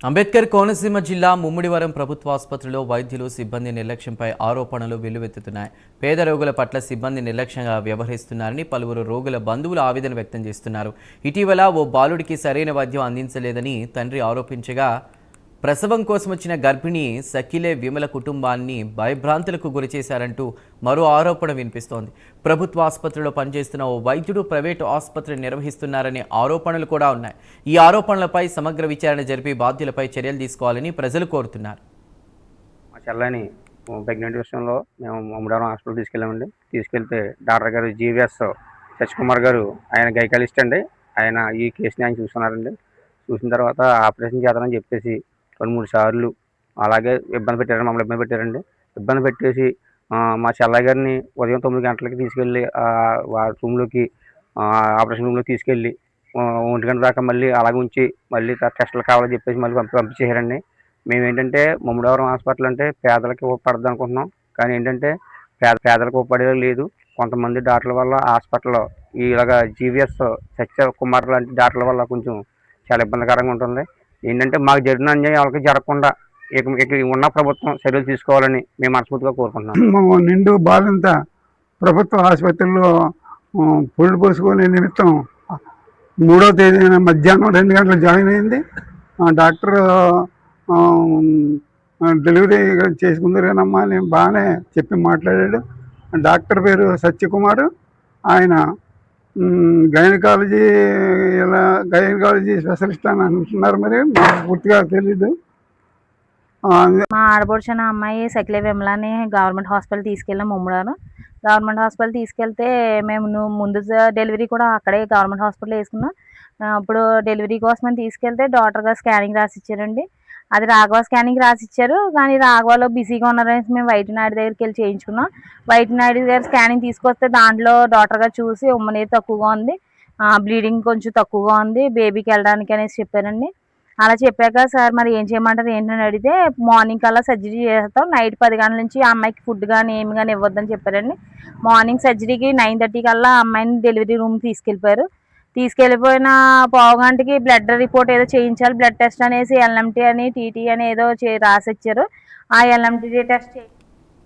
అంబేద్కర్ కోనసీమ జిల్లా ముమ్మిడివరం ప్రభుత్వ ఆసుపత్రిలో వైద్యులు సిబ్బంది నిర్లక్ష్యంపై ఆరోపణలు వెల్లువెత్తుతున్నాయి. పేద రోగుల పట్ల సిబ్బంది నిర్లక్ష్యంగా వ్యవహరిస్తున్నారని పలువురు రోగుల బంధువులు ఆవేదన వ్యక్తం చేస్తున్నారు. ఇటీవల ఓ బాలుడికి సరైన వైద్యం అందించలేదని తండ్రి ఆరోపించగా, ప్రసవం కోసం వచ్చిన గర్భిణి సకిలే విమల కుటుంబాన్ని భయభ్రాంతులకు గురిచేశారంటూ మరో ఆరోపణ వినిపిస్తోంది. ప్రభుత్వ ఆసుపత్రిలో పనిచేస్తున్న ఓ వైద్యుడు ప్రైవేటు ఆసుపత్రి నిర్వహిస్తున్నారనే ఆరోపణలు కూడా ఉన్నాయి. ఈ ఆరోపణలపై సమగ్ర విచారణ జరిపి బాధ్యులపై చర్యలు తీసుకోవాలని ప్రజలు కోరుతున్నారు. మా చెల్లని ప్రెగ్నెంట్ విషయంలో మేము ముమ్మిడివరం హాస్పిటల్ తీసుకెళ్ళామండి. తీసుకెళ్తే డాక్టర్ గారు జీవీఎస్ శశికుమార్ గారు, ఆయన గైకాలిస్ట్ అండి. ఆయన ఈ కేసుని ఆయన చూస్తున్నారండి. చూసిన తర్వాత ఆపరేషన్ చేద్దామని చెప్పేసి 2-3 సార్లు అలాగే మమ్మల్ని ఇబ్బంది పెట్టారండి. ఇబ్బంది పెట్టేసి మా చెల్లయ్య గారిని ఉదయం 9 గంటలకి తీసుకెళ్ళి రూమ్లోకి, ఆపరేషన్ రూమ్లోకి తీసుకెళ్ళి 1 గంట దాకా మళ్ళీ అలాగే ఉంచి మళ్ళీ టెస్టులు కావాలని చెప్పేసి మళ్ళీ పంపించేశారండి. మేమేంటంటే ముమ్మిడివరం హాస్పిటల్ అంటే పేదలకి ఉపపడద్దు అనుకుంటున్నాం. కానీ ఏంటంటే పేదలకు ఉపపడేది లేదు. కొంతమంది డాక్టర్ల వల్ల హాస్పిటల్లో ఇలాగ జీవీఎస్ సత్యకుమార్ లాంటి డాక్టర్ల వల్ల కొంచెం చాలా ఇబ్బందికరంగా ఉంటుంది. ఏంటంటే మాకు జరిగిన అన్యాయం వాళ్ళకి జరగకుండా ఇక ఉన్న ప్రభుత్వం చర్యలు తీసుకోవాలని మేము మనస్ఫూర్తిగా కోరుకుంటున్నాం. నిండు బాలంతా ప్రభుత్వ ఆసుపత్రిలో పురుడు పోసుకునే నిమిత్తం 3వ తేదీన మధ్యాహ్నం 2 గంటలకు జాయిన్ అయింది. డాక్టర్ డెలివరీ చేసుకుందరేనమ్మా అని బాగానే చెప్పి మాట్లాడాడు. డాక్టర్ పేరు సత్యకుమార్. ఆయన గైనకాలజీ స్పెషలిస్ట్ అని అంటున్నారు. మరి మాకు పూర్తిగా తెలీదు. మా ఆడపడుచిన అమ్మాయి సకిలే విమలని గవర్నమెంట్ హాస్పిటల్ తీసుకెళ్ళాం. ముమ్మిడివరం గవర్నమెంట్ హాస్పిటల్ తీసుకెళ్తే మేము ముందు డెలివరీ కూడా అక్కడే గవర్నమెంట్ హాస్పిటల్ వేసుకున్నాం. ఇప్పుడు డెలివరీ కోసమని తీసుకెళ్తే డాక్టర్ గారు స్కానింగ్ రాసి ఇచ్చారండి. అది రాఘవ స్కానింగ్ రాసి ఇచ్చారు. కానీ రాఘవలో బిజీగా ఉన్నారనేసి మేము వైద్యనాయుడు దగ్గరికి వెళ్ళి చేయించుకున్నాం. వైద్యనాయుడు గారు స్కానింగ్ తీసుకొస్తే దాంట్లో డాక్టర్ గారు చూసి ఉమ్మనీరు తక్కువగా ఉంది, బ్లీడింగ్ కొంచెం తక్కువగా ఉంది, బేబీకి వెళ్ళడానికి అనేసి చెప్పారండి. అలా చెప్పాక సార్ మరి ఏం చేయమంటారు ఏంటని అడిగితే, మార్నింగ్ కల్లా సర్జరీ చేస్తాం, నైట్ 10 గంటల నుంచి ఆ అమ్మాయికి ఫుడ్ కానీ ఏమి కానీ ఇవ్వద్దని చెప్పారండి. మార్నింగ్ సర్జరీకి 9:30 కల్లా అమ్మాయిని డెలివరీ రూమ్ తీసుకెళ్ళిపోయారు. తీసుకెళ్ళిపోయిన పావుగంటకి బ్లడ్ రిపోర్ట్ ఏదో చేయించాలి, బ్లడ్ టెస్ట్ అనేసి LMT అని TT అని ఏదో రాసి ఇచ్చారు. ఆ LMT టెస్ట్